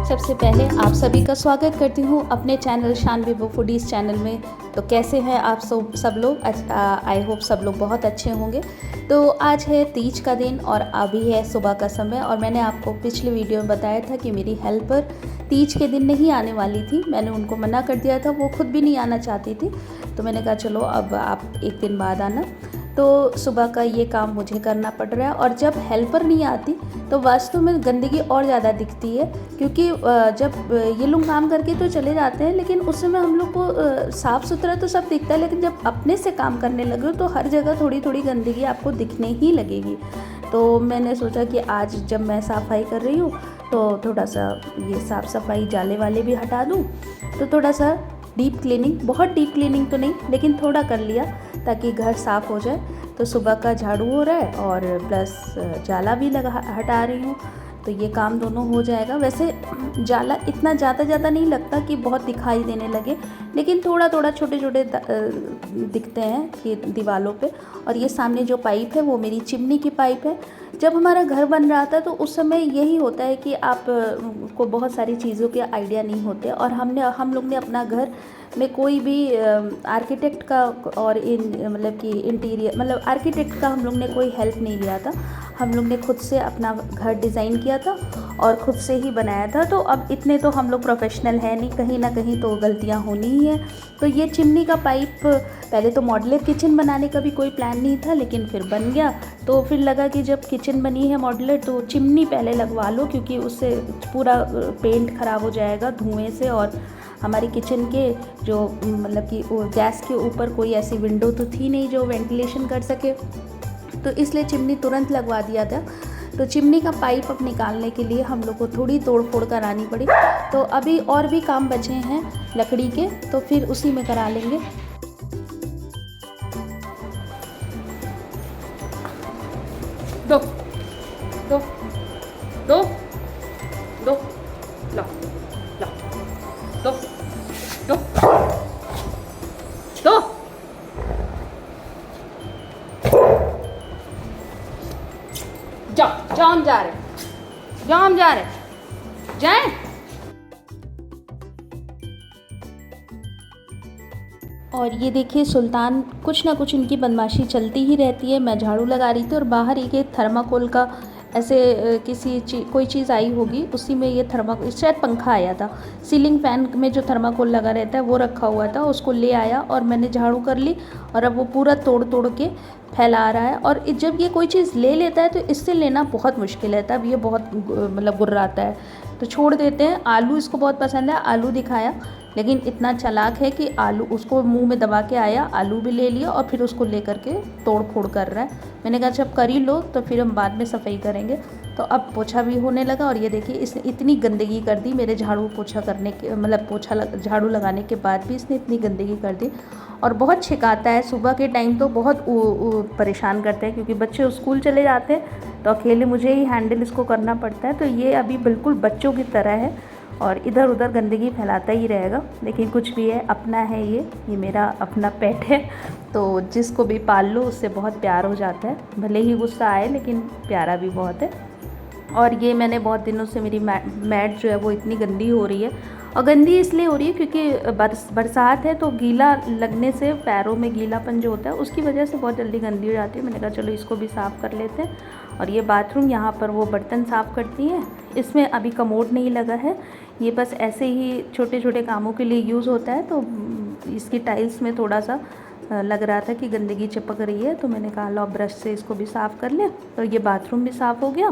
सबसे पहले आप सभी का स्वागत करती हूँ अपने channel Shanvi book foodies channel में। तो कैसे हैं आप सब लोग? आई होप सब लोग बहुत अच्छे होंगे। तो आज है तीज का दिन और अभी है सुबह का समय, और मैंने आपको पिछले वीडियो में बताया था कि मेरी हेल्पर तीज के दिन नहीं आने वाली थी। मैंने उनको मना कर दिया था, वो खुद भी नहीं आना चाहती थी। तो मैंने कहा चलो अब आप एक दिन बाद आना। तो सुबह का ये काम मुझे करना पड़ रहा है, और जब हेल्पर नहीं आती तो वास्तव में गंदगी और ज़्यादा दिखती है, क्योंकि जब ये लोग काम करके तो चले जाते हैं, लेकिन उस समय हम लोग को साफ़ सुथरा तो सब दिखता है, लेकिन जब अपने से काम करने लगे तो हर जगह थोड़ी थोड़ी गंदगी आपको दिखने ही लगेगी। तो मैंने सोचा कि आज जब मैं सफाई कर रही हूँ तो थोड़ा सा ये साफ़ सफाई जाले वाले भी हटा दूँ। तो थोड़ा सा डीप क्लीनिंग, बहुत डीप क्लीनिंग तो नहीं, लेकिन थोड़ा कर लिया ताकि घर साफ़ हो जाए। तो सुबह का झाड़ू हो रहा है और प्लस जाला भी हटा रही हूँ, तो ये काम दोनों हो जाएगा। वैसे जाला इतना ज़्यादा नहीं लगता कि बहुत दिखाई देने लगे, लेकिन थोड़ा थोड़ा छोटे छोटे दिखते हैं कि दीवारों पे। और ये सामने जो पाइप है वो मेरी चिमनी की पाइप है। जब हमारा घर बन रहा था तो उस समय यही होता है कि आप को बहुत सारी चीज़ों के आइडिया नहीं होते, और हम लोग ने अपना घर में कोई भी आर्किटेक्ट का और मतलब कि इंटीरियर, मतलब आर्किटेक्ट का हम लोग ने कोई हेल्प नहीं लिया था। हम लोग ने खुद से अपना घर डिज़ाइन किया था और खुद से ही बनाया था। तो अब इतने तो हम लोग प्रोफेशनल हैं नहीं, कहीं ना कहीं तो गलतियां होनी ही है। तो ये चिमनी का पाइप, पहले तो मॉड्यूलर किचन बनाने का भी कोई प्लान नहीं था, लेकिन फिर बन गया। तो फिर लगा कि जब किचन बनी है मॉड्यूलर तो चिमनी पहले लगवा लो, क्योंकि उससे पूरा पेंट ख़राब हो जाएगा धुएँ से। और हमारी किचन के जो मतलब कि गैस के ऊपर कोई ऐसी विंडो तो थी नहीं जो वेंटिलेशन कर सके, तो इसलिए चिमनी तुरंत लगवा दिया था। तो चिमनी का पाइप अब निकालने के लिए हम लोग को थोड़ी तोड़ फोड़ करानी पड़ी। तो अभी और भी काम बचे हैं लकड़ी के, तो फिर उसी में करा लेंगे। दो दो दो दो लो लो दो दो दो जाओ हम जा रहे जाएं। और ये देखिए सुल्तान, कुछ ना कुछ इनकी बदमाशी चलती ही रहती है। मैं झाड़ू लगा रही थी और बाहर एक थर्माकोल का ऐसे कोई चीज़ आई होगी, उसी में ये थर्माकोल, शायद पंखा आया था। सीलिंग फैन में जो थर्माकोल लगा रहता है वो रखा हुआ था, उसको ले आया और मैंने झाड़ू कर ली, और अब वो पूरा तोड़ तोड़ के फैला रहा है। और जब ये कोई चीज़ ले लेता है तो इससे लेना बहुत मुश्किल है, तब ये बहुत मतलब गुर्राता है, तो छोड़ देते हैं। आलू इसको बहुत पसंद है, आलू दिखाया, लेकिन इतना चालाक है कि आलू उसको मुंह में दबा के आया, आलू भी ले लिया और फिर उसको ले करके तोड़ फोड़ कर रहा है। मैंने कहा जब कर ही लो तो फिर हम बाद में सफाई करेंगे। तो अब पोछा भी होने लगा, और ये देखिए इसने इतनी गंदगी कर दी मेरे झाड़ू पोछा करने के, मतलब झाड़ू लगाने के बाद भी इसने इतनी गंदगी कर दी। और बहुत छिकाता है सुबह के टाइम, तो बहुत परेशान करते हैं, क्योंकि बच्चे स्कूल चले जाते हैं तो अकेले मुझे ही हैंडल इसको करना पड़ता है। तो ये अभी बिल्कुल बच्चों की तरह है और इधर उधर गंदगी फैलाता ही रहेगा, लेकिन कुछ भी है, अपना है ये मेरा अपना पेट है। तो जिसको भी पाल लो उससे बहुत प्यार हो जाता है, भले ही गुस्सा आए लेकिन प्यारा भी बहुत है। और ये मैंने बहुत दिनों से, मेरी मैट जो है वो इतनी गंदी हो रही है, और गंदी इसलिए हो रही है क्योंकि बरसात है, तो गीला लगने से पैरों में गीलापन जो होता है उसकी वजह से बहुत जल्दी गंदी हो जाती है। मैंने कहा चलो इसको भी साफ़ कर लेते हैं। और ये बाथरूम, यहाँ पर वो बर्तन साफ़ करती हैं, इसमें अभी कमोड नहीं लगा है, ये बस ऐसे ही छोटे छोटे कामों के लिए यूज़ होता है। तो इसकी टाइल्स में थोड़ा सा लग रहा था कि गंदगी चिपक रही है, तो मैंने कहा लो ब्रश से इसको भी साफ़ कर लें। तो ये बाथरूम भी साफ़ हो गया।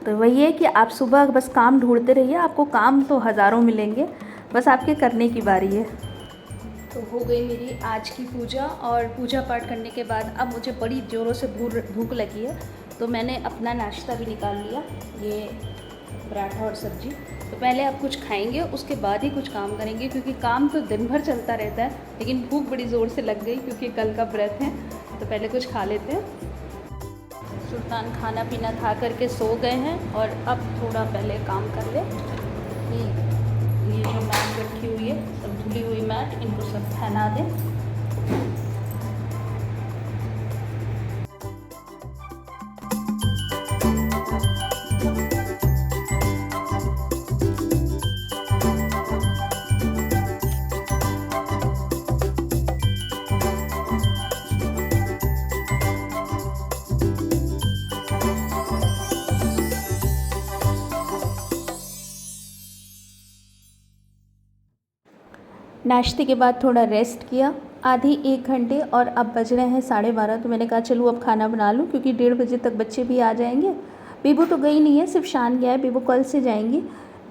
तो वही है कि आप सुबह बस काम ढूंढते रहिए, आपको काम तो हज़ारों मिलेंगे, बस आपके करने की बारी है। तो हो गई मेरी आज की पूजा, और पूजा पाठ करने के बाद अब मुझे बड़ी ज़ोरों से भूख लगी है। तो मैंने अपना नाश्ता भी निकाल लिया, ये पराठा और सब्जी। तो पहले आप कुछ खाएंगे, उसके बाद ही कुछ काम करेंगे, क्योंकि काम तो दिन भर चलता रहता है, लेकिन भूख बड़ी ज़ोर से लग गई क्योंकि कल का व्रत है। तो पहले कुछ खा लेते हैं। सुल्तान खाना पीना खा करके सो गए हैं, और अब थोड़ा पहले काम कर ले। ये जो मैट रखी हुई है, सब धुली हुई मैट, इनको सब फैला दें। नाश्ते के बाद थोड़ा रेस्ट किया, आधी 1 घंटे, और अब बज रहे हैं 12:30। तो मैंने कहा चलो अब खाना बना लूँ, क्योंकि 1:30 बजे तक बच्चे भी आ जाएंगे। बीबू तो गई नहीं है, सिर्फ शान गया है, बीबू कल से जाएंगी।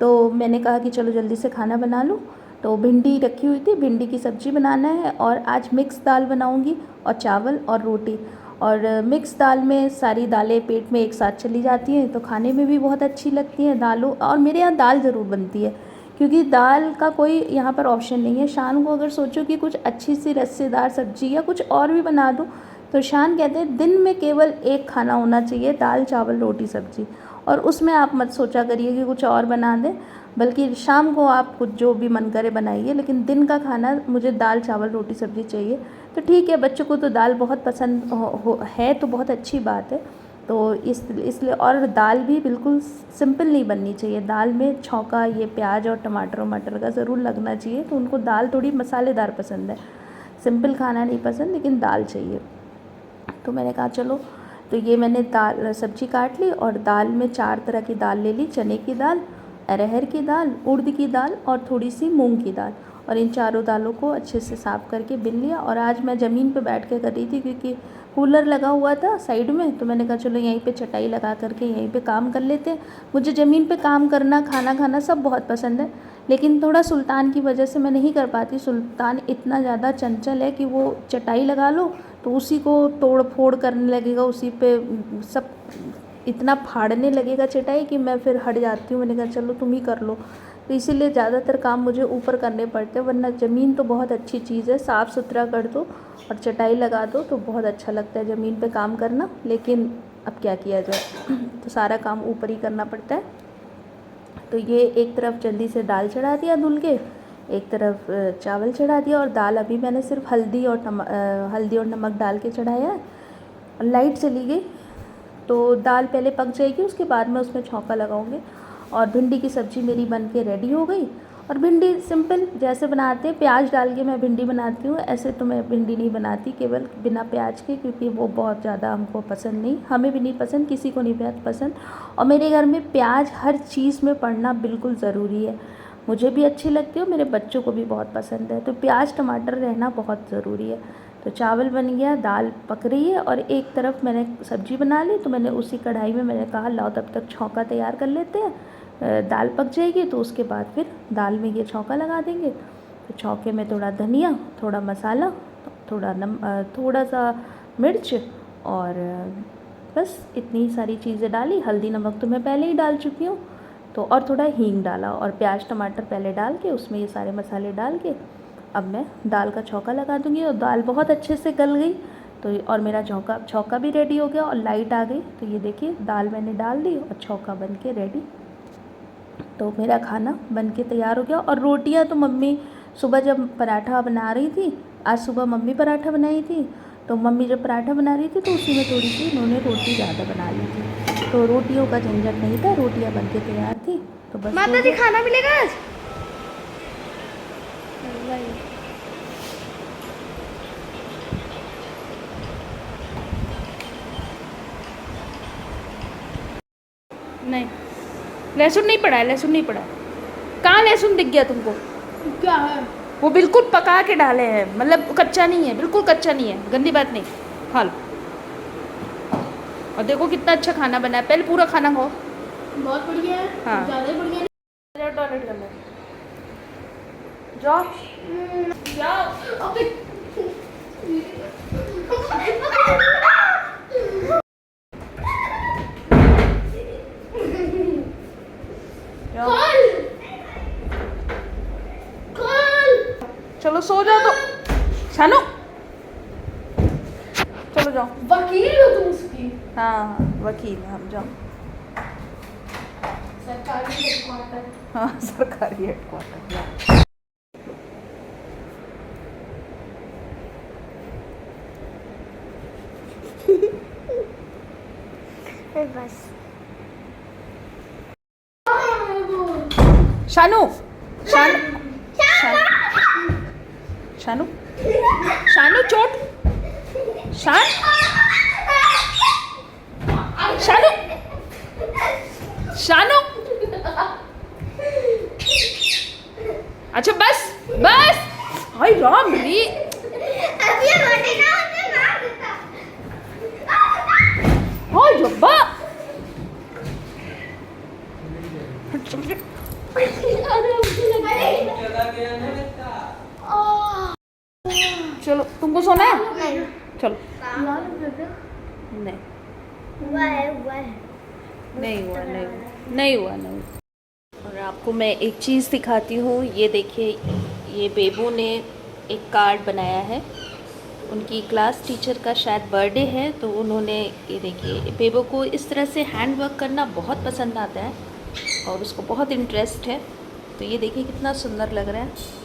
तो मैंने कहा कि चलो जल्दी से खाना बना लूँ। तो भिंडी रखी हुई थी, भिंडी की सब्ज़ी बनाना है, और आज मिक्स दाल बनाऊँगी, और चावल और रोटी। और मिक्स दाल में सारी दालें पेट में एक साथ चली जाती हैं, तो खाने में भी बहुत अच्छी लगती हैं दालों। और मेरे यहाँ दाल ज़रूर बनती है, क्योंकि दाल का कोई यहाँ पर ऑप्शन नहीं है। शान को अगर सोचो कि कुछ अच्छी सी रस्सेदार सब्जी या कुछ और भी बना दूँ, तो शान कहते हैं दिन में केवल एक खाना होना चाहिए, दाल चावल रोटी सब्जी। और उसमें आप मत सोचा करिए कि कुछ और बना दें, बल्कि शाम को आप कुछ जो भी मन करे बनाइए, लेकिन दिन का खाना मुझे दाल चावल रोटी सब्जी चाहिए। तो ठीक है, बच्चों को तो दाल बहुत पसंद है, तो बहुत अच्छी बात है। तो इसलिए, और दाल भी बिल्कुल सिंपल नहीं बननी चाहिए। दाल में छौंका, ये प्याज और टमाटर और मटर का ज़रूर लगना चाहिए। तो उनको दाल थोड़ी मसालेदार पसंद है, सिंपल खाना नहीं पसंद, लेकिन दाल चाहिए। तो मैंने कहा चलो, तो ये मैंने दाल सब्जी काट ली, और दाल में 4 तरह की दाल ले ली, चने की दाल, अरहर की दाल, उड़द की दाल, और थोड़ी सी मूंग की दाल। और इन चारों दालों को अच्छे से साफ़ करके बिन लिया। और आज मैं ज़मीन पे बैठ के कर रही थी, क्योंकि कूलर लगा हुआ था साइड में। तो मैंने कहा चलो यहीं पे चटाई लगा करके यहीं पे काम कर लेते हैं। मुझे ज़मीन पे काम करना, खाना खाना सब बहुत पसंद है, लेकिन थोड़ा सुल्तान की वजह से मैं नहीं कर पाती। सुल्तान इतना ज़्यादा चंचल है कि वो चटाई लगा लो तो उसी को तोड़ फोड़ करने लगेगा, उसी पे सब इतना फाड़ने लगेगा चटाई कि मैं फिर हट जाती हूँ। मैंने कहा चलो तुम ही कर लो। तो इसीलिए ज़्यादातर काम मुझे ऊपर करने पड़ते हैं, वरना ज़मीन तो बहुत अच्छी चीज़ है, साफ़ सुथरा कर दो और चटाई लगा दो तो बहुत अच्छा लगता है ज़मीन पे काम करना। लेकिन अब क्या किया जाए, तो सारा काम ऊपर ही करना पड़ता है। तो ये एक तरफ जल्दी से दाल चढ़ा दिया धुल के, एक तरफ चावल चढ़ा दिया, और दाल अभी मैंने सिर्फ हल्दी और नमक डाल के चढ़ाया है। और लाइट चली गई तो दाल पहले पक जाएगी, उसके बाद मैं उसमें छौंका लगाऊंगी। और भिंडी की सब्ज़ी मेरी बन के रेडी हो गई। और भिंडी सिंपल जैसे बनाते हैं, प्याज डाल के मैं भिंडी बनाती हूँ। ऐसे तो मैं भिंडी नहीं बनाती केवल बिना प्याज के, क्योंकि वो बहुत ज़्यादा हमको पसंद नहीं, हमें भी नहीं पसंद, किसी को नहीं पसंद। और मेरे घर में प्याज हर चीज़ में पड़ना बिल्कुल ज़रूरी है। मुझे भी अच्छी लगती है और मेरे बच्चों को भी बहुत पसंद है, तो प्याज टमाटर रहना बहुत ज़रूरी है। तो चावल बन गया, दाल पक रही है, और एक तरफ मैंने सब्ज़ी बना ली। तो मैंने उसी कढ़ाई में मैंने कहा लाओ तब तक छौंका तैयार कर लेते हैं, दाल पक जाएगी तो उसके बाद फिर दाल में ये छौंका लगा देंगे। तो छौंके में थोड़ा धनिया, थोड़ा मसाला, थोड़ा सा मिर्च, और बस इतनी सारी चीज़ें डाली। हल्दी नमक तो मैं पहले ही डाल चुकी हूँ, तो और थोड़ा हींग डाला, और प्याज टमाटर पहले डाल के उसमें ये सारे मसाले डाल के अब मैं दाल का छौंका लगा दूँगी। और दाल बहुत अच्छे से गल गई, तो और मेरा छौंका भी रेडी हो गया, और लाइट आ गई। तो ये देखिए दाल मैंने डाल दी और छौंका बन के रेडी। तो मेरा खाना बन के तैयार हो गया। और रोटियां तो मम्मी सुबह जब पराठा बना रही थी, आज सुबह मम्मी पराठा बनाई थी, तो मम्मी जब पराठा बना रही थी तो उसी में थोड़ी सी उन्होंने रोटी ज़्यादा बना ली थी। तो रोटियों का झंझट नहीं था, रोटियां बन के तैयार थी। तो बस माता जी खाना मिलेगा आज? नहीं, लहसुन नहीं पड़ा है, लहसुन नहीं पड़ा। कहाँ लहसुन दिख गया तुमको? क्या है वो बिल्कुल पका के डाले हैं, मतलब कच्चा नहीं है, बिल्कुल कच्चा नहीं है, गंदी बात नहीं। हाल और देखो कितना अच्छा खाना बना है। पहले पूरा खाना खाओ। बहुत बढ़िया है। हाँ। ज़्यादा ही बढ़िया है। टॉयलेट कर लो। जाओ जाओ। अबे जाओ। कल चलो सो जाओ तो शानू, चलो जाओ। वकील हो तुम उसकी। हाँ हाँ वकील हैं हम, जाओ। सरकारी हेडक्वार्टर। हाँ सरकारी हेडक्वार्टर, जाओ। बस शानू शानू शानू शानू चोट, शान शानू शानू। अच्छा बस बस, हाय राम रे। अब ये बटे ना उसे मार देता। हाय रब्बा। चलो तुमको सोना है, नहीं चलो। नहीं हुआ है नहीं हुआ, नहीं हुआ, नहीं हुआ, नहीं हुआ। और आपको मैं एक चीज़ दिखाती हूँ, ये देखिए, ये बेबू ने एक कार्ड बनाया है। उनकी क्लास टीचर का शायद बर्थडे है, तो उन्होंने, ये देखिए, बेबू को इस तरह से हैंड वर्क करना बहुत पसंद आता है और उसको बहुत इंटरेस्ट है। तो ये देखिए कितना सुंदर लग रहा है।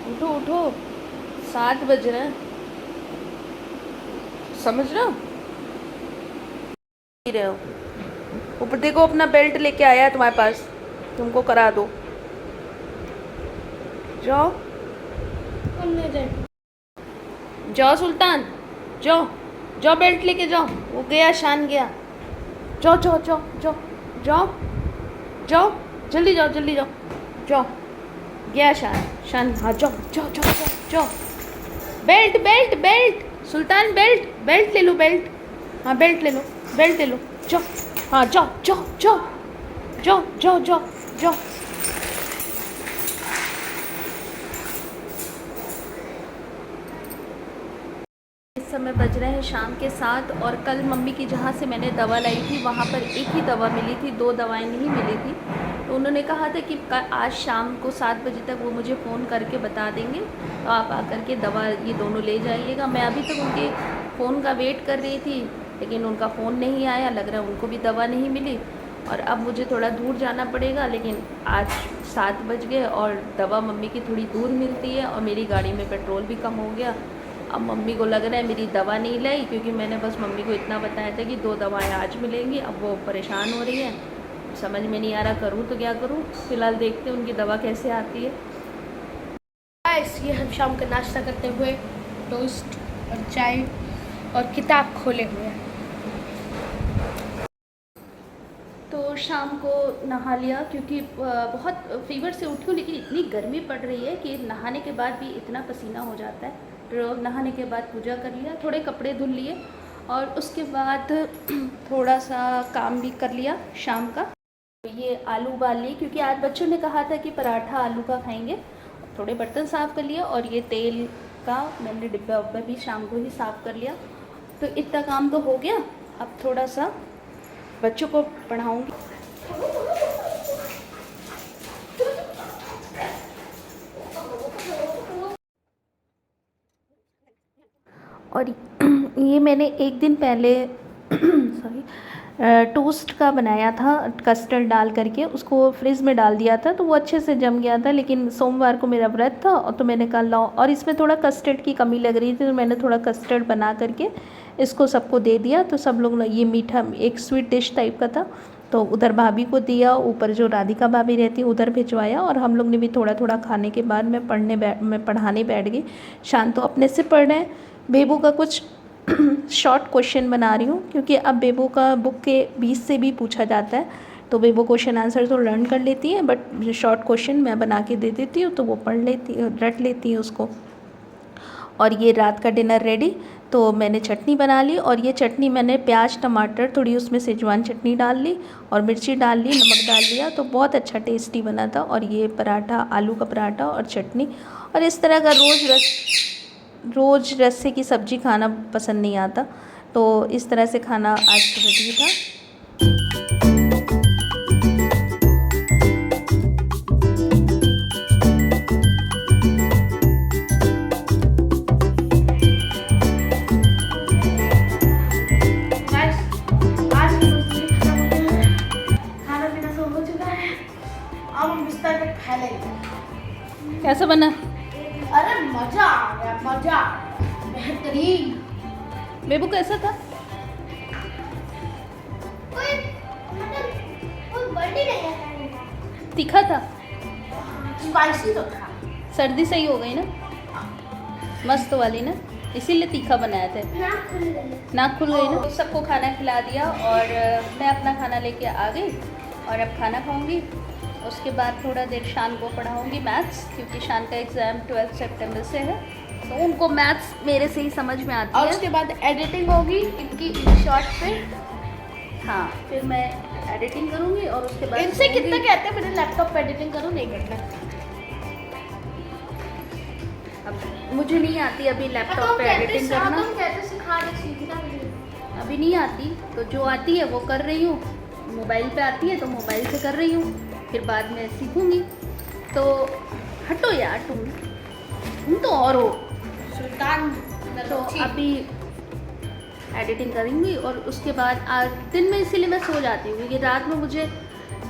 उठो उठो, 7 बज रहे हैं, समझ रहे हो? रहे हो ऊपर देखो, अपना बेल्ट लेके आया है तुम्हारे पास, तुमको करा दो। जाओ जाओ सुल्तान, जाओ जाओ, बेल्ट लेके जाओ। वो गया, शान गया। जाओ जाओ जाओ जाओ जाओ जाओ, जल्दी जाओ, जल्दी जाओ, जाओ। गया शान, शान, हाँ जाओ जाओ जाओ जाओ जाओ। बेल्ट बेल्ट बेल्ट, सुल्तान बेल्ट, बेल्ट ले लो, बेल्ट, हाँ बेल्ट ले लो, बेल्ट ले लो, जाओ, हाँ जाओ जाओ जाओ जाओ जाओ जाओ जाओ। इस समय बज रहे हैं शाम के 7 और कल मम्मी की जहाँ से मैंने दवा लाई थी वहाँ पर एक ही दवा मिली थी, 2 दवाएं नहीं मिली थी। तो उन्होंने कहा था कि आज शाम को 7 बजे तक वो मुझे फ़ोन करके बता देंगे, तो आप आकर के दवा ये दोनों ले जाइएगा। मैं अभी तक उनके फ़ोन का वेट कर रही थी, लेकिन उनका फ़ोन नहीं आया, लग रहा है उनको भी दवा नहीं मिली। और अब मुझे थोड़ा दूर जाना पड़ेगा, लेकिन आज 7 बज गए और दवा मम्मी की थोड़ी दूर मिलती है और मेरी गाड़ी में पेट्रोल भी कम हो गया। अब मम्मी को लग रहा है मेरी दवा नहीं लाई, क्योंकि मैंने बस मम्मी को इतना बताया था कि 2 दवाएं आज मिलेंगी। अब वो परेशान हो रही है, समझ में नहीं आ रहा करूँ तो क्या करूँ। फ़िलहाल देखते हैं उनकी दवा कैसे आती है। गाइस, ये हम शाम का नाश्ता करते हुए टोस्ट और चाय और किताब खोले हुए हैं। तो शाम को नहा लिया, क्योंकि बहुत फीवर से उठी हूँ, लेकिन इतनी गर्मी पड़ रही है कि नहाने के बाद भी इतना पसीना हो जाता है। तो नहाने के बाद पूजा कर लिया, थोड़े कपड़े धुल लिए और उसके बाद थोड़ा सा काम भी कर लिया शाम का। ये आलू उबाल लिए, क्योंकि आज बच्चों ने कहा था कि पराठा आलू का खाएंगे। थोड़े बर्तन साफ़ कर लिया और ये तेल का मैंने डिब्बा उब्बा भी शाम को ही साफ़ कर लिया। तो इतना काम तो हो गया। अब थोड़ा सा बच्चों को पढ़ाऊँगी। और ये मैंने एक दिन पहले सॉरी टोस्ट का बनाया था, कस्टर्ड डाल करके उसको फ्रिज में डाल दिया था, तो वो अच्छे से जम गया था। लेकिन सोमवार को मेरा व्रत था और तो मैंने कहा लाओ, और इसमें थोड़ा कस्टर्ड की कमी लग रही थी, तो मैंने थोड़ा कस्टर्ड बना करके इसको सबको दे दिया। तो सब लोग, ये मीठा एक स्वीट डिश टाइप का था, तो उधर भाभी को दिया, ऊपर जो राधिका भाभी रहती है उधर भिजवाया, और हम लोग ने भी थोड़ा थोड़ा खाने के बाद मैं पढ़ाने बैठ गई। शांत तो अपने से पढ़ रहे हैं। बेबू का कुछ शॉर्ट क्वेश्चन बना रही हूँ, क्योंकि अब बेबू का बुक के 20 से भी पूछा जाता है, तो भाई वो क्वेश्चन आंसर तो लर्न कर लेती है, बट शॉर्ट क्वेश्चन मैं बना के दे देती हूँ तो वो पढ़ लेती है, रट लेती है उसको। और ये रात का डिनर रेडी। तो मैंने चटनी बना ली, और ये चटनी मैंने प्याज टमाटर थोड़ी उसमें सेजवान चटनी डाल ली और मिर्ची डाल ली, नमक डाल लिया, तो बहुत अच्छा टेस्टी बना था। और ये पराठा, आलू का पराठा और चटनी। और इस तरह का रोज़ रस्से की सब्ज़ी खाना पसंद नहीं आता, तो इस तरह से खाना आज रेडी था। कैसा बना? अरे मजा आ गया, मजा बेहतरीन। बेबू कैसा था? कोई बर्थडे नहीं है। तीखा था? स्पाइसी तो था। सर्दी सही हो गई ना, मस्त वाली ना, इसीलिए तीखा बनाया था। नाक खुल गई। नाक खुल गई ना। सबको खाना खिला दिया और मैं अपना खाना लेके आ गई और अब खाना खाऊंगी। उसके बाद थोड़ा देर शान को पढ़ाऊंगी मैथ्स, क्योंकि शान का एग्ज़ाम 12 सितंबर से है, तो उनको मैथ्स मेरे से ही समझ में आती और है। उसके बाद एडिटिंग होगी इनकी शॉर्ट पे। हाँ, फिर मैं एडिटिंग करूँगी और उसके बाद इनसे कितना कहते हैं मेरे लैपटॉप पे एडिटिंग करूँ, नहीं करना। अब मुझे नहीं आती अभी लैपटॉप पे एडिटिंग करना, कहते सिखा दे, सीखना नहीं। अभी नहीं आती, तो जो आती है वो कर रही हूँ। मोबाइल पे आती है तो मोबाइल से कर रही हूँ, फिर बाद में सीखूंगी। तो हटो यार तुम तो और हो सुल्तान। तो अभी एडिटिंग करूँगी और उसके बाद आज दिन में इसीलिए मैं सो जाती हूँ, क्योंकि रात में मुझे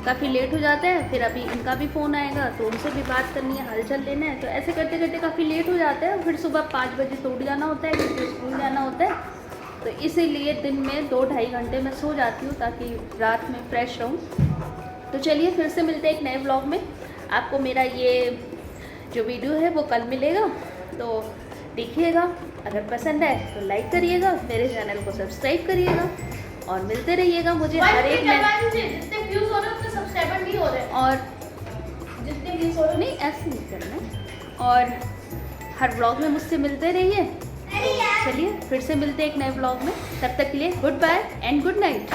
काफ़ी लेट हो जाता है। फिर अभी इनका भी फ़ोन आएगा तो उनसे भी बात करनी है, हालचाल लेना है, तो ऐसे करते करते काफ़ी लेट हो जाता है। फिर सुबह 5 बजे तो उठ जाना होता है, क्योंकि स्कूल जाना होता है। तो इसीलिए दिन में 2-2.5 घंटे मैं सो जाती हूँ, ताकि रात में फ्रेश रहूँ। तो चलिए फिर से मिलते हैं एक नए व्लॉग में। आपको मेरा ये जो वीडियो है वो कल मिलेगा, तो देखिएगा। अगर पसंद है तो लाइक करिएगा, मेरे चैनल को सब्सक्राइब करिएगा और मिलते रहिएगा मुझे हर एक जितने व्यूज हो रहे हैं उतने सब्सक्राइबर नहीं हो रहे, और जितने व्यूज हो रहे नहीं ऐसे नहीं करना है। और हर व्लॉग में मुझसे मिलते रहिए। चलिए फिर से मिलते हैं एक नए व्लॉग में, तब तक के लिए goodbye and good night.